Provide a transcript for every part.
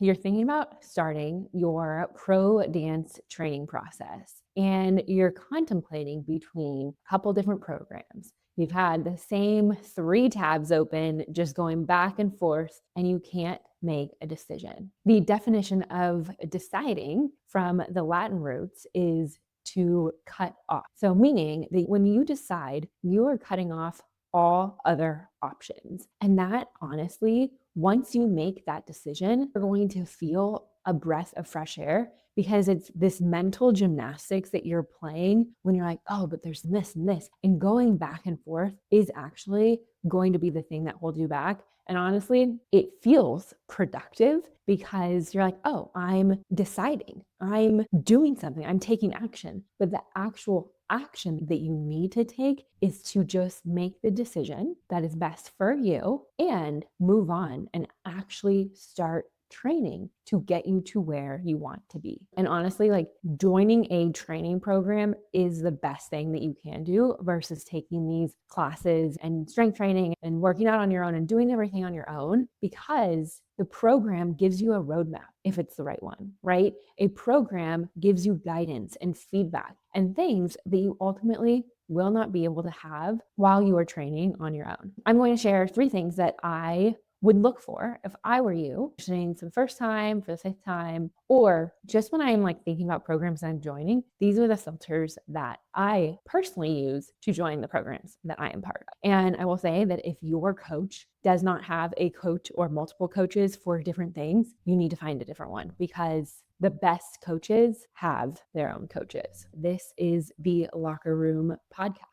you're thinking about starting your pro dance training process and you're contemplating between a couple different programs. You've had the same 3 tabs open, just going back and forth, and you can't make a decision. The definition of deciding from the Latin roots is to cut off. So meaning that when you decide, you are cutting off all other options. And that honestly, once you make that decision, you're going to feel a breath of fresh air because it's this mental gymnastics that you're playing when you're like, oh, but there's this and this. And going back and forth is actually going to be the thing that holds you back. And honestly, it feels productive because you're like, oh, I'm deciding, I'm doing something, I'm taking action. But the actual action that you need to take is to just make the decision that is best for you and move on and actually start training to get you to where you want to be. And honestly, like joining a training program is the best thing that you can do versus taking these classes and strength training and working out on your own and doing everything on your own, because the program gives you a roadmap if it's the right one, right? A program gives you guidance and feedback and things that you ultimately will not be able to have while you are training on your own. I'm going to share 3 things that I would look for if I were you, training for the first time, for the 5th time, or just when I'm like thinking about programs I'm joining. These are the filters that I personally use to join the programs that I am part of. And I will say that if your coach does not have a coach or multiple coaches for different things, you need to find a different one, because the best coaches have their own coaches. This is the Locker Room Podcast.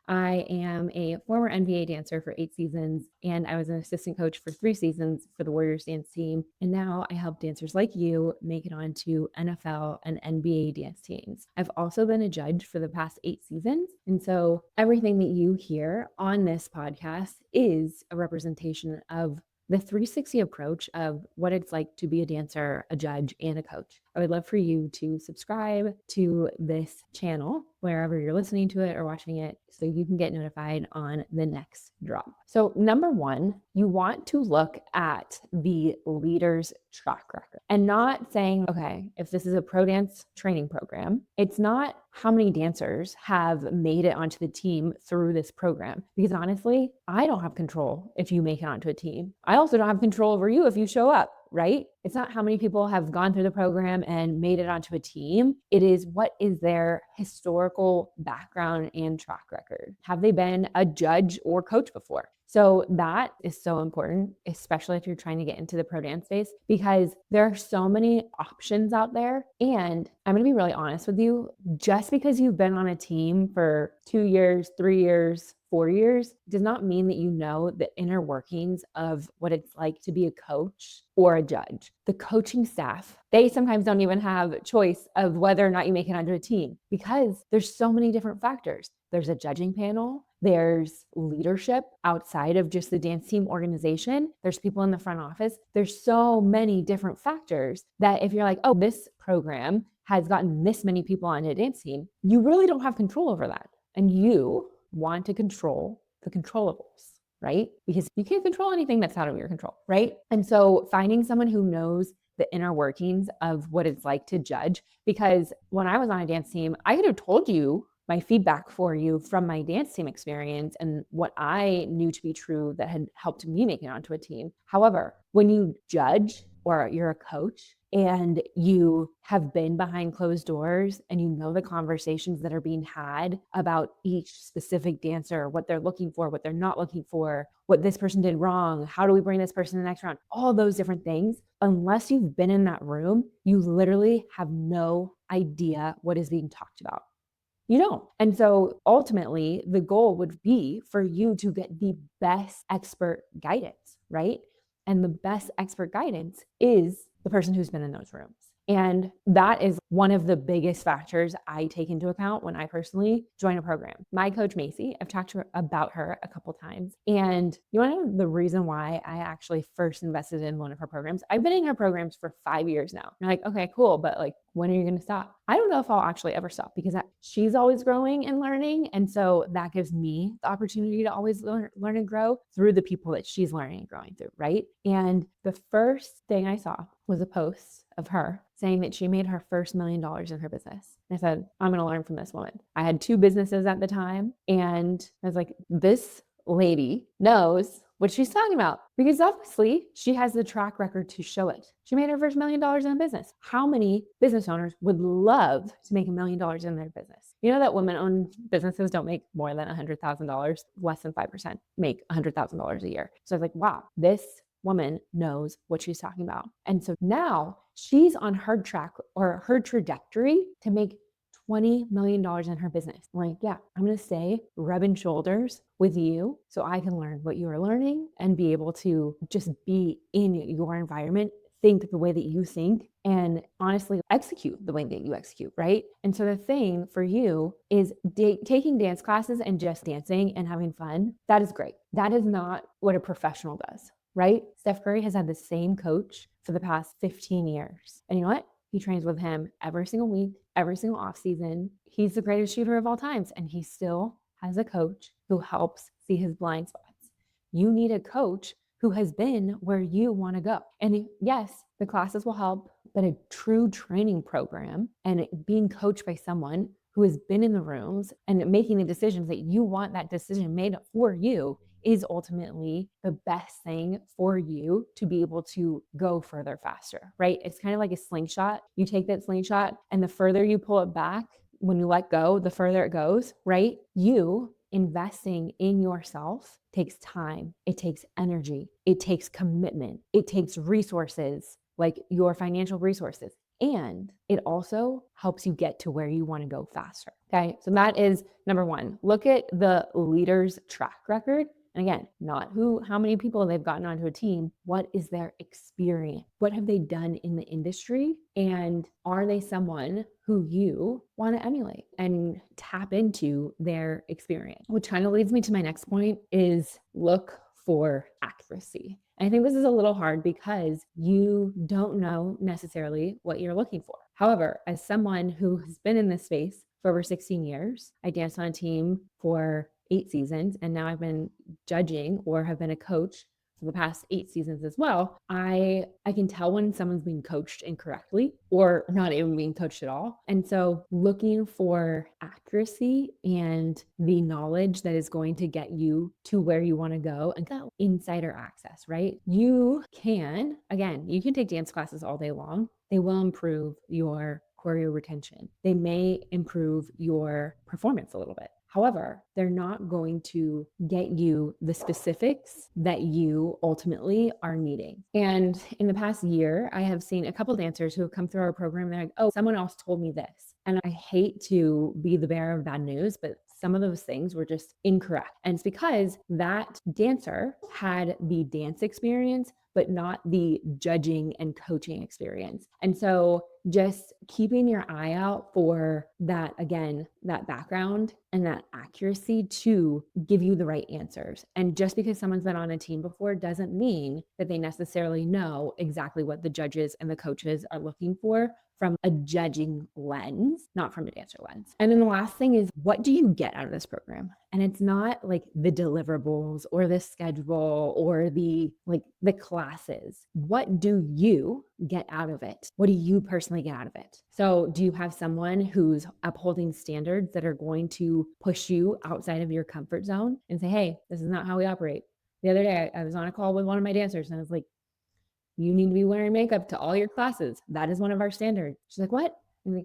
I am a former NBA dancer for 8 seasons, and I was an assistant coach for 3 seasons for the Warriors dance team. And now I help dancers like you make it onto NFL and NBA dance teams. I've also been a judge for the past 8 seasons. And so everything that you hear on this podcast is a representation of the 360 approach of what it's like to be a dancer, a judge, and a coach. I would love for you to subscribe to this channel wherever you're listening to it or watching it so you can get notified on the next drop. So number 1, you want to look at the leader's track record and not saying, okay, if this is a pro dance training program, it's not how many dancers have made it onto the team through this program. Because honestly, I don't have control if you make it onto a team. I also don't have control over you if you show up, right? It's not how many people have gone through the program and made it onto a team. It is what is their historical background and track record. Have they been a judge or coach before? So that is so important, especially if you're trying to get into the pro dance space, because there are so many options out there. And I'm going to be really honest with you, just because you've been on a team for 2 years, 3 years, 4 years does not mean that you know the inner workings of what it's like to be a coach or a judge. The coaching staff, they sometimes don't even have choice of whether or not you make it onto a team because there's so many different factors. There's a judging panel. There's leadership outside of just the dance team organization. There's people in the front office. There's so many different factors that if you're like, oh, this program has gotten this many people on a dance team, you really don't have control over that. And you want to control the controllables, right? Because you can't control anything that's out of your control, right? And so finding someone who knows the inner workings of what it's like to judge, because when I was on a dance team, I could have told you my feedback for you from my dance team experience and what I knew to be true that had helped me make it onto a team. However, when you judge or you're a coach and you have been behind closed doors and you know the conversations that are being had about each specific dancer, what they're looking for, what they're not looking for, what this person did wrong, how do we bring this person in the next round, all those different things, unless you've been in that room, you literally have no idea what is being talked about. You don't. And so ultimately, the goal would be for you to get the best expert guidance, right? And the best expert guidance is the person who's been in those rooms. And that is one of the biggest factors I take into account when I personally join a program. My coach, Macy, I've talked to her about her a couple times. And you want to know the reason why I actually first invested in one of her programs? I've been in her programs for 5 years now. I'm like, okay, cool. But like, when are you going to stop? I don't know if I'll actually ever stop because she's always growing and learning. And so that gives me the opportunity to always learn and grow through the people that she's learning and growing through, right? And the first thing I saw was a post of her saying that she made her first $1 million in her business. And I said, I'm going to learn from this woman. I had 2 businesses at the time, and I was like, this lady knows what she's talking about, because obviously she has the track record to show it. She made her first $1 million in a business. How many business owners would love to make $1 million in their business? You know that women-owned businesses don't make more than $100,000, less than 5% make $100,000 a year. So I was like, wow, this woman knows what she's talking about. And so now she's on her track or her trajectory to make $20 million in her business. I'm like, yeah, I'm going to stay rubbing shoulders with you so I can learn what you are learning and be able to just be in your environment, think the way that you think, and honestly execute the way that you execute, right? And so the thing for you is taking dance classes and just dancing and having fun. That is great. That is not what a professional does, right? Steph Curry has had the same coach for the past 15 years. And you know what? He trains with him every single week, every single off season. He's the greatest shooter of all times, and he still has a coach who helps see his blind spots. You need a coach who has been where you want to go. And yes, the classes will help, but a true training program and being coached by someone who has been in the rooms and making the decisions that you want that decision made for you is ultimately the best thing for you to be able to go further faster, right? It's kind of like a slingshot. You take that slingshot, and the further you pull it back, when you let go, the further it goes, right? You investing in yourself takes time, it takes energy, it takes commitment, it takes resources, like your financial resources. And it also helps you get to where you want to go faster. Okay. So that is number 1. Look at the leader's track record. And again, not how many people they've gotten onto a team. What is their experience? What have they done in the industry? And are they someone who you want to emulate and tap into their experience? Which kind of leads me to my next point is look for accuracy. And I think this is a little hard because you don't know necessarily what you're looking for. However, as someone who has been in this space for over 16 years, I danced on a team for 8 seasons, and now I've been judging or have been a coach for the past 8 seasons as well. I can tell when someone's being coached incorrectly or not even being coached at all. And so looking for accuracy and the knowledge that is going to get you to where you want to go and get insider access, right? You can take dance classes all day long. They will improve your choreo retention. They may improve your performance a little bit. However, they're not going to get you the specifics that you ultimately are needing. And in the past year, I have seen a couple dancers who have come through our program and they're like, oh, someone else told me this. And I hate to be the bearer of bad news, but some of those things were just incorrect. And it's because that dancer had the dance experience, but not the judging and coaching experience. And so just keeping your eye out for that, again, that background and that accuracy to give you the right answers. And just because someone's been on a team before doesn't mean that they necessarily know exactly what the judges and the coaches are looking for from a judging lens, not from a dancer lens. And then the last thing is, what do you get out of this program? And it's not like the deliverables or the schedule or the classes. What do you get out of it? What do you personally get out of it? So do you have someone who's upholding standards that are going to push you outside of your comfort zone and say, hey, this is not how we operate? The other day, I was on a call with one of my dancers and I was like, you need to be wearing makeup to all your classes. That is one of our standards. She's like, what? I'm like,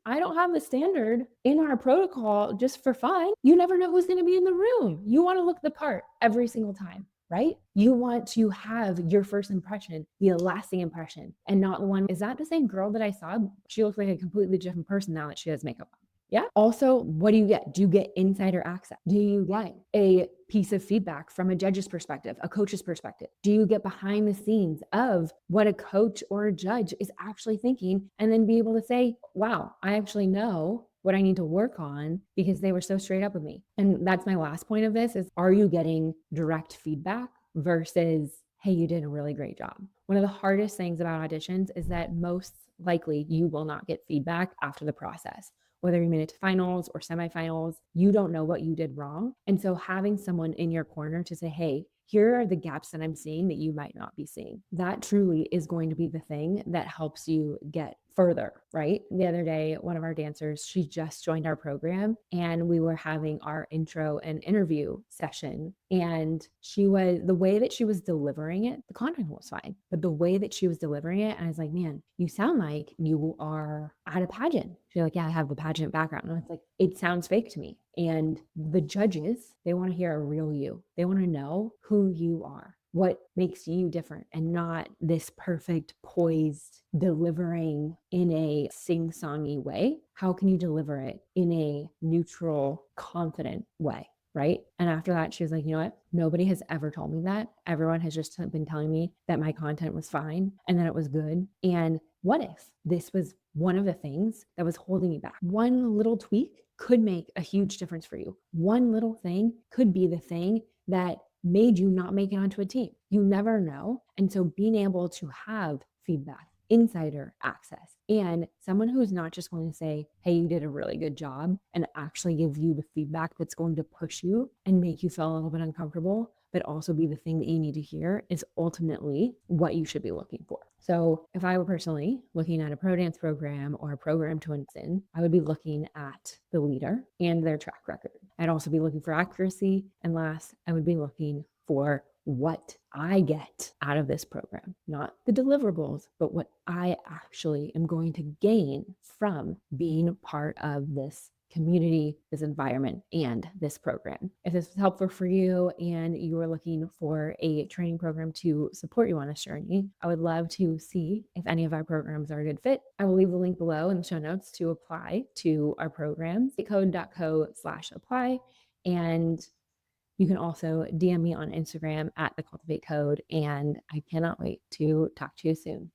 I don't have the standard in our protocol just for fun. You never know who's going to be in the room. You want to look the part every single time, right? You want to have your first impression be a lasting impression and not the one, is that the same girl that I saw? She looks like a completely different person now that she has makeup on. Yeah. Also, what do you get? Do you get insider access? Do you get a piece of feedback from a judge's perspective, a coach's perspective? Do you get behind the scenes of what a coach or a judge is actually thinking and then be able to say, wow, I actually know what I need to work on because they were so straight up with me. And that's my last point of this is, are you getting direct feedback versus, hey, you did a really great job? One of the hardest things about auditions is that most likely you will not get feedback after the process. Whether you made it to finals or semifinals, you don't know what you did wrong. And so having someone in your corner to say, hey, here are the gaps that I'm seeing that you might not be seeing. That truly is going to be the thing that helps you get further, right? The other day, one of our dancers, she just joined our program and we were having our intro and interview session. And the way that she was delivering it, the content was fine, but the way that she was delivering it, and I was like, man, you sound like you are at a pageant. She's like, yeah, I have the pageant background. And I was like, it sounds fake to me. And the judges, they want to hear a real you. They want to know who you are, what makes you different, and not this perfect, poised, delivering in a sing-songy way. How can you deliver it in a neutral, confident way? Right. And after that, she was like, you know what? Nobody has ever told me that. Everyone has just been telling me that my content was fine and that it was good. And what if this was one of the things that was holding me back? One little tweak could make a huge difference for you. One little thing could be the thing that made you not make it onto a team. You never know. And so being able to have feedback, insider access, and someone who's not just going to say, hey, you did a really good job, and actually give you the feedback that's going to push you and make you feel a little bit uncomfortable, but also be the thing that you need to hear, is ultimately what you should be looking for. So if I were personally looking at a pro dance program or a program to invest in, I would be looking at the leader and their track record. I'd also be looking for accuracy. And last, I would be looking for what I get out of this program, not the deliverables, but what I actually am going to gain from being part of this community, this environment, and this program. If this was helpful for you and you are looking for a training program to support you on this journey, I would love to see if any of our programs are a good fit. I will leave the link below in the show notes to apply to our programs, code.co/apply. And you can also DM me on Instagram at the Cultivate Code. And I cannot wait to talk to you soon.